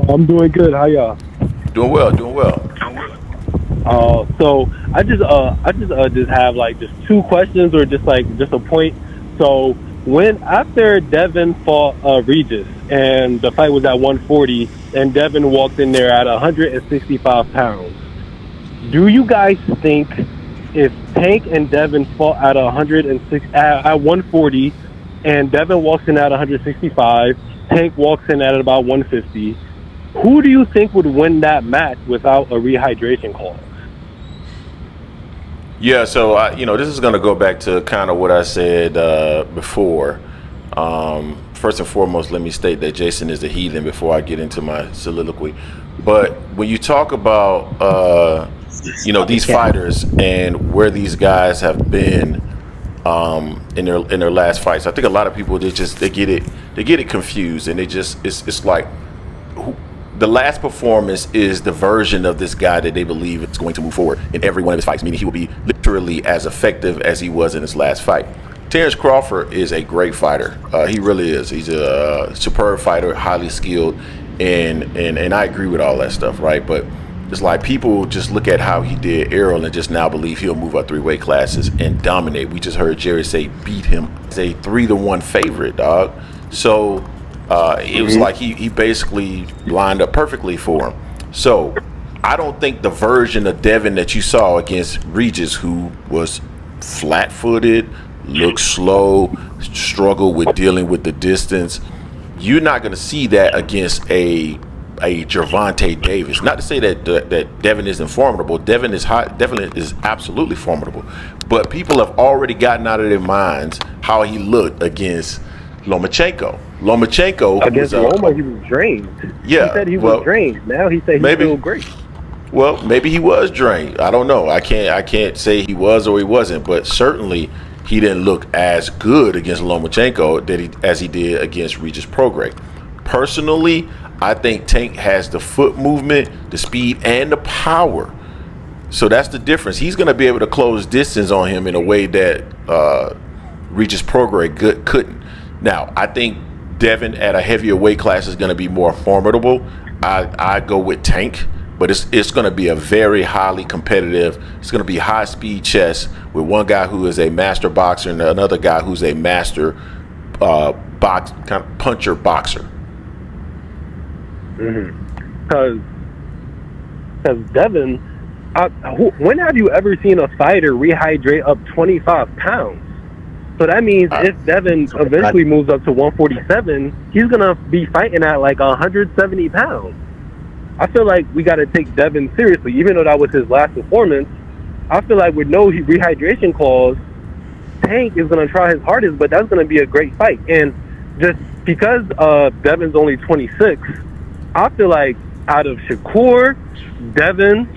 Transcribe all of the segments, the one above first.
I'm doing good. How y'all? Doing well, doing well. So I just have like just two questions or just a point. So when after Devin fought Regis and the fight was at 140 and Devin walked in there at 165 pounds, do you guys think if Tank and Devin fought at 106 at 140 and Devin walks in at 165, Tank walks in at about 150, who do you think would win that match without a rehydration clause? Yeah, so this is going to go back to kind of what I said before. First and foremost, let me state that Jason is a heathen before I get into my soliloquy. But when you talk about these fighters and where these guys have been in their last fights, I think a lot of people they get it confused, and it's like the last performance is the version of this guy that they believe is going to move forward in every one of his fights, meaning he will be literally as effective as he was in his last fight. Terrence Crawford is a great fighter. He really is. He's a superb fighter, highly skilled, and I agree with all that stuff, right? But it's like people just look at how he did Errol and just now believe he'll move up 3 weight classes and dominate. We just heard Jerry say beat him as a 3-1 favorite, dog. So it was like he basically lined up perfectly for him. So I don't think the version of Devin that you saw against Regis, who was flat-footed, looked slow, struggled with dealing with the distance, you're not going to see that against a Gervonta Davis. Not to say that Devin isn't formidable. Devin is hot. Devin is absolutely formidable. But people have already gotten out of their minds how he looked against Lomachenko. Against Roma, he was drained. Yeah, he said he was drained. Now he said he's still great. Well, maybe he was drained. I don't know. I can't say he was or he wasn't, but certainly he didn't look as good against Lomachenko as he did against Regis Prograis. Personally, I think Tank has the foot movement, the speed, and the power. So that's the difference. He's going to be able to close distance on him in a way that Regis Prograis couldn't. Now, I think Devin at a heavier weight class is going to be more formidable. I go with Tank, but it's going to be a very highly competitive. It's going to be high speed chess with one guy who is a master boxer and another guy who's a master puncher boxer. Because Devin, when have you ever seen a fighter rehydrate up 25 pounds? So that means if Devin eventually moves up to 147, he's going to be fighting at like 170 pounds. I feel like we got to take Devin seriously. Even though that was his last performance, I feel like with no rehydration clause, Tank is going to try his hardest, but that's going to be a great fight. And just because Devin's only 26, I feel like out of Shakur, Devin,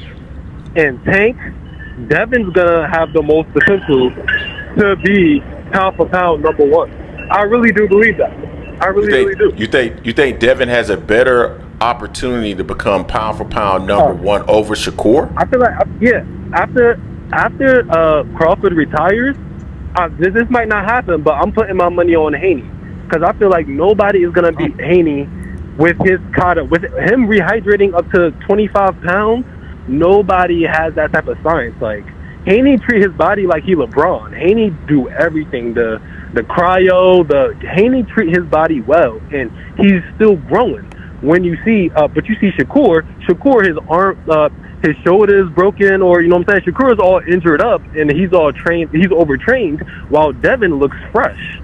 and Tank, Devin's going to have the most potential to be pound for pound number one. I really do believe that. I really do. You think Devin has a better opportunity to become pound for pound number one over Shakur? I feel like after Crawford retires, this might not happen, but I'm putting my money on Haney because I feel like nobody is gonna beat Haney with his kata, with him rehydrating up to 25 pounds. Nobody has that type of science. Like Haney treat his body like he LeBron. Haney do everything. The cryo, Haney treat his body well, and he's still growing. When you see, but you see Shakur, his arm, his shoulder is broken, or you know what I'm saying. Shakur is all injured up, and he's all trained. He's overtrained, while Devin looks fresh.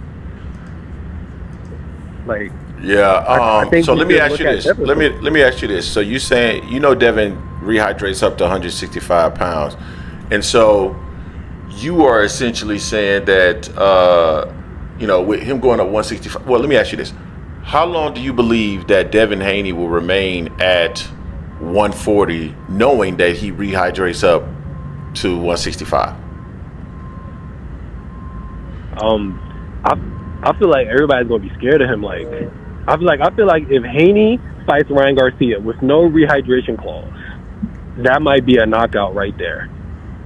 Like yeah. I think so let me ask you this. Devin. Let me ask you this. So you saying Devin rehydrates up to 165 pounds, and so you are essentially saying that with him going up 165. Well, let me ask you this. How long do you believe that Devin Haney will remain at 140, knowing that he rehydrates up to 165? I feel like everybody's gonna be scared of him. Like I feel like if Haney fights Ryan Garcia with no rehydration clause, that might be a knockout right there.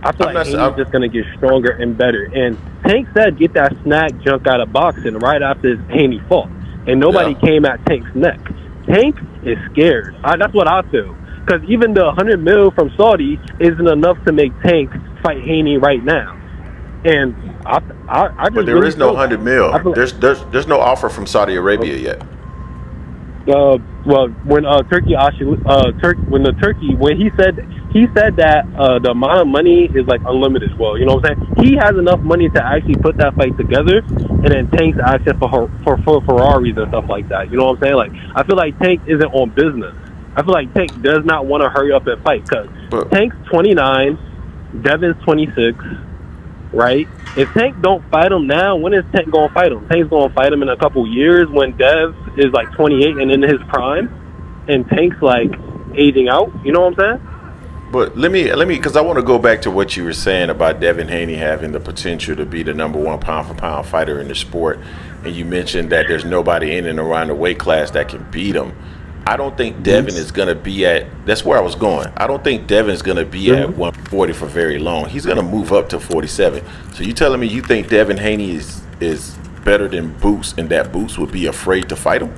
I feel like Haney's just gonna get stronger and better. And Tank said get that snack junk out of boxing right after Haney fought. And nobody came at Tank's neck. Tank is scared. That's what I feel. Because even the 100 mil from Saudi isn't enough to make Tank fight Haney right now. And I just But there really is no feel- 100 mil. I feel- There's no offer from Saudi Arabia yet. well, when when he said that the amount of money is like unlimited. Well, you know what I'm saying? He has enough money to actually put that fight together, and then Tank's asking for Ferraris and stuff like that. You know what I'm saying? Like, I feel like Tank isn't on business. I feel like Tank does not want to hurry up and fight because Tank's 29, Devin's 26, right? If Tank don't fight him now, when is Tank gonna fight him? Tank's gonna fight him in a couple years when Dev is like 28 and in his prime, and Tank's like aging out. You know what I'm saying? But let me, because I want to go back to what you were saying about Devin Haney having the potential to be the #1 pound-for-pound fighter in the sport, and you mentioned that there's nobody in and around the weight class that can beat him. I don't think Devin is going to be at. That's where I was going. I don't think Devin's going to be at 140 for very long. He's going to move up to 47. So you telling me you think Devin Haney is better than Boots, and that Boots would be afraid to fight him?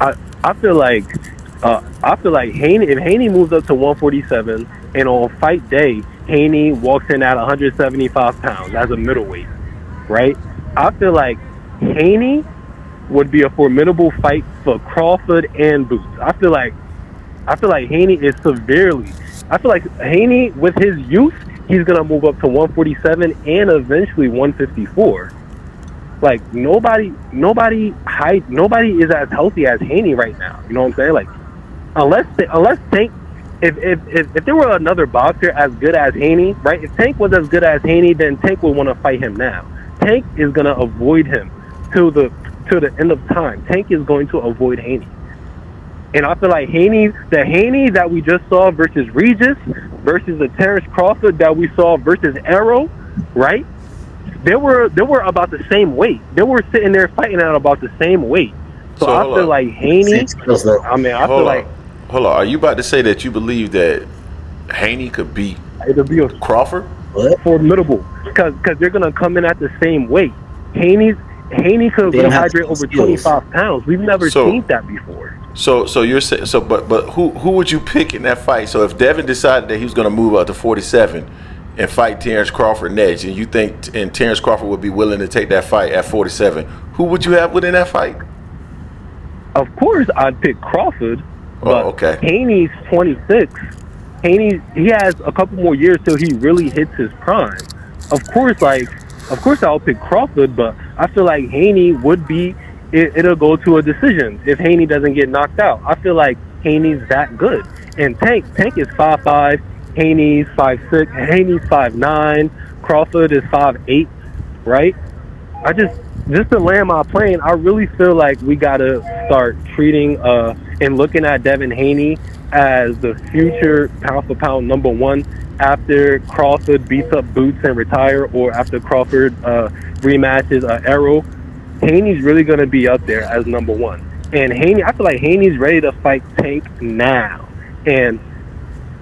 I feel like Haney, if Haney moves up to 147 and on fight day Haney walks in at 175 pounds as a middleweight, right? I feel like Haney would be a formidable fight for Crawford and Boots. I feel like Haney is severely. I feel like Haney, with his youth, he's gonna move up to 147 and eventually 154. Like nobody is as healthy as Haney right now. You know what I'm saying? Like unless Tank, if there were another boxer as good as Haney, right? If Tank was as good as Haney, then Tank would want to fight him now. Tank is gonna avoid him till the end of time. Tank is going to avoid Haney. And I feel like the Haney that we just saw versus Regis, versus the Terrence Crawford that we saw versus Arrow, right? They were about the same weight. They were sitting there fighting at about the same weight. So I feel like Haney. Hold on. Are you about to say that you believe that Haney could beat Crawford? What? Formidable, because they're gonna come in at the same weight. Haney could rehydrate over 25 pounds. We've never seen that before. So you're saying but who would you pick in that fight? So if Devin decided that he was going to move up to 47 and fight Terrence Crawford next, and you think Terrence Crawford would be willing to take that fight at 47, who would you have within that fight? Of course, I'd pick Crawford. But okay. Haney's 26. He has a couple more years till he really hits his prime. Of course, I'll pick Crawford, but I feel like Haney would be. It'll go to a decision if Haney doesn't get knocked out. I feel like Haney's that good. And Tank is 5'5", Haney's 5'6", Haney's 5'9", Crawford is 5'8", right? Just to land my plane, I really feel like we gotta start treating and looking at Devin Haney as the future pound for pound #1 after Crawford beats up Boots and retire, or after Crawford rematches Arrow. Haney's really going to be up there as #1. And Haney, I feel like Haney's ready to fight Tank now. And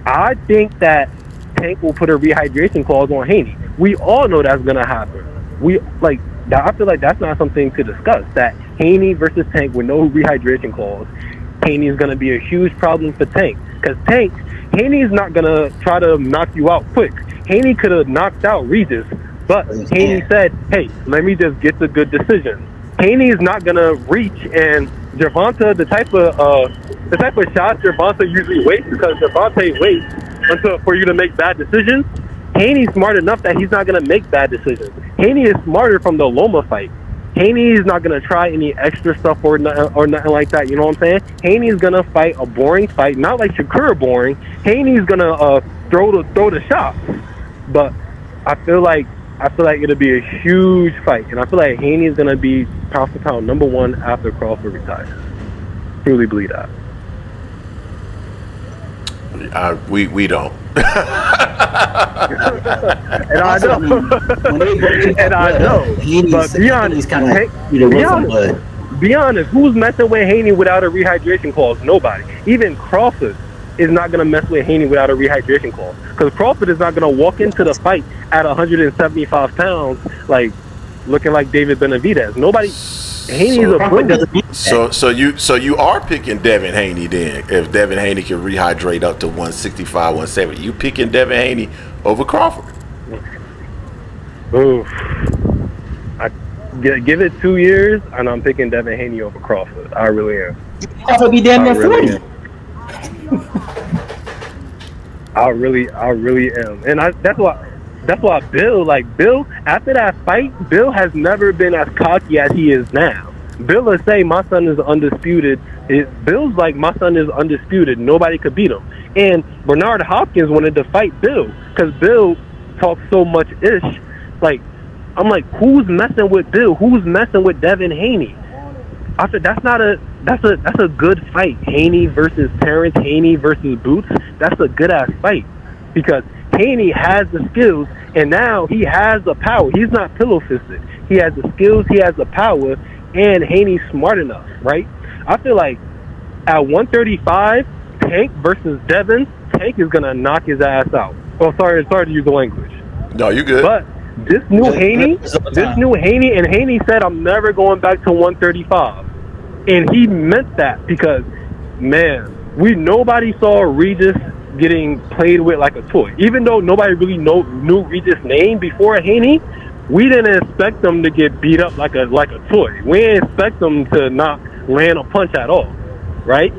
I think that Tank will put a rehydration clause on Haney. We all know that's going to happen. I feel like that's not something to discuss. That Haney versus Tank with no rehydration clause, Haney is going to be a huge problem for Tank. Because Haney's not going to try to knock you out quick. Haney could have knocked out Regis, but Haney said, hey, let me just get the good decision. Haney's not going to reach, and Gervonta, the type of shots Gervonta usually waits, because Gervonta waits for you to make bad decisions. Haney's smart enough that he's not going to make bad decisions. Haney is smarter from the Loma fight. Haney's not going to try any extra stuff or nothing like that. You know what I'm saying? Haney's going to fight a boring fight, not like Shakur boring. Haney's going to throw the shots. But I feel like it'll be a huge fight, and I feel like Haney's going to be pound for pound #1 after Crawford retires. Truly believe that. We don't. And I know. And I know. But be honest, who's messing with Haney without a rehydration clause? Nobody. Even Crawford is not going to mess with Haney without a rehydration clause. Because Crawford is not going to walk into the fight at 175 pounds like looking like David Benavidez. Nobody. Haney's a Crawford brute. doesn't mean that. So you are picking Devin Haney then. If Devin Haney can rehydrate up to 165, 170, you picking Devin Haney over Crawford. Oof. Give it 2 years, and I'm picking Devin Haney over Crawford. I really am. Crawford be damn near 40. I really am, and that's why Bill, after that fight, Bill has never been as cocky as he is now. Bill will say, my son is undisputed. Bill's like, my son is undisputed. Nobody could beat him. And Bernard Hopkins wanted to fight Bill because Bill talks so much ish. Like, I'm like, who's messing with Bill? Who's messing with Devin Haney? I said, that's a good fight. Haney versus Terrence, Haney versus Boots. That's a good ass fight because Haney has the skills, and now he has the power. He's not pillow-fisted. He has the skills, he has the power, and Haney's smart enough, right? I feel like at 135, Tank versus Devin, Tank is going to knock his ass out. Oh, sorry to use the language. No, you good. But this new Haney, and Haney said, I'm never going back to 135. And he meant that because, man, nobody saw Regis getting played with like a toy. Even though nobody really knew Regis' name before Haney, we didn't expect them to get beat up like a toy. We didn't expect them to not land a punch at all, right?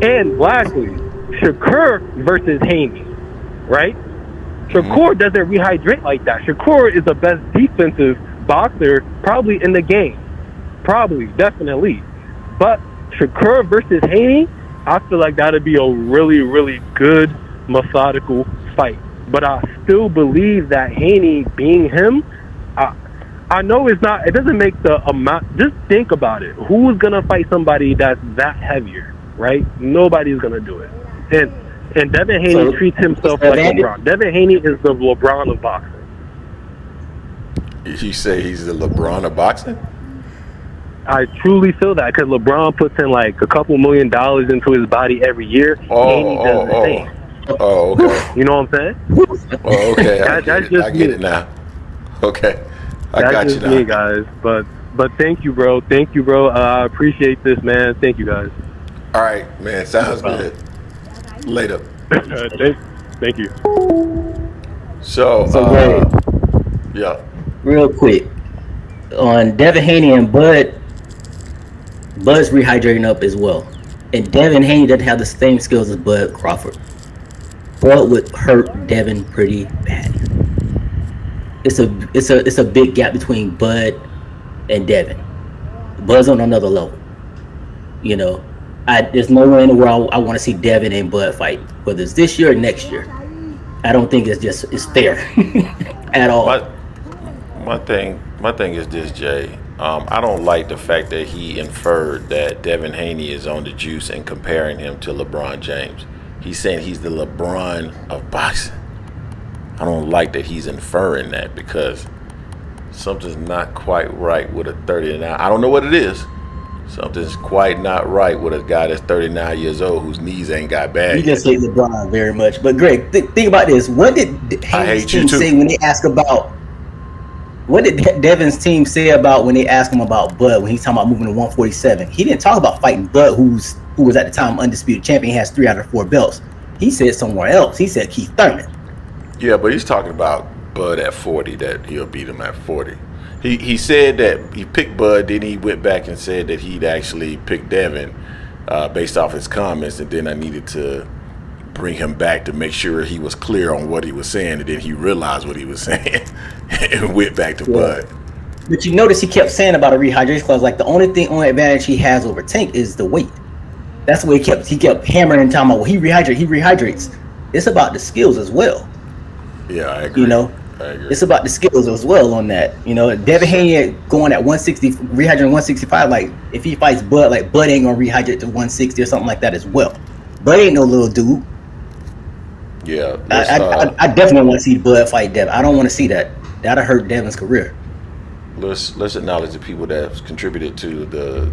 And lastly, Shakur versus Haney, right? Shakur doesn't rehydrate like that. Shakur is the best defensive boxer probably in the game. Probably, definitely. But Shakur versus Haney, I feel like that'd be a really, really good, methodical fight. But I still believe that Haney being him, I know it doesn't make the amount. Just think about it. Who's going to fight somebody that's that heavier, right? Nobody's going to do it. And Devin Haney treats himself like LeBron. Devin Haney is the LeBron of boxing. You say he's the LeBron of boxing? I truly feel that because LeBron puts in like a couple $1 million into his body every year. Haney does the same. Oh, okay. You know what I'm saying? Oh, okay. I get it now. Okay. I got that's you just now. me, guys. But thank you, bro. Thank you, bro. I appreciate this, man. Thank you, guys. All right, man. Sounds good. Later. Thank you. So Greg, yeah. real quick on Devin Haney and Bud's rehydrating up as well, and Devin Haney doesn't have the same skills as Bud Crawford. Bud would hurt Devin pretty bad. It's a big gap between Bud and Devin. Bud's on another level. You know, there's no way in the world I want to see Devin and Bud fight, whether it's this year or next year. I don't think it's fair at all. My thing is this, Jay. I don't like the fact that he inferred that Devin Haney is on the juice and comparing him to LeBron James. He's saying he's the LeBron of boxing. I don't like that he's inferring that because something's not quite right with a 39. I don't know what it is. Something's quite not right with a guy that's 39 years old whose knees ain't got bad. You just hate LeBron very much. But Greg, think about this. What did Haney's team say when they asked about? What did Devin's team say about when they asked him about Bud when he's talking about moving to 147? He didn't talk about fighting Bud, who was at the time undisputed champion. He has 3 out of 4 belts. He said somewhere else. He said Keith Thurman. Yeah, but he's talking about Bud at 40, that he'll beat him at 40. He said that he picked Bud, then he went back and said that he'd actually picked Devin based off his comments, and then I needed to bring him back to make sure he was clear on what he was saying, and then he realized what he was saying and went back to Bud. But you notice he kept saying about a rehydration clause, like the only advantage he has over Tank is the weight. That's what he kept hammering and talking about. Well, he rehydrates. It's about the skills as well. Yeah, I agree. You know, it's about the skills as well on that. You know, Devin Haney going at 160, rehydrating 165. Like if he fights Bud, like Bud ain't gonna rehydrate to 160 or something like that as well. Bud ain't no little dude. Yeah, I definitely want to see Bud fight Devin. I don't want to see that. That'll hurt Devin's career. Let's acknowledge the people that have contributed to the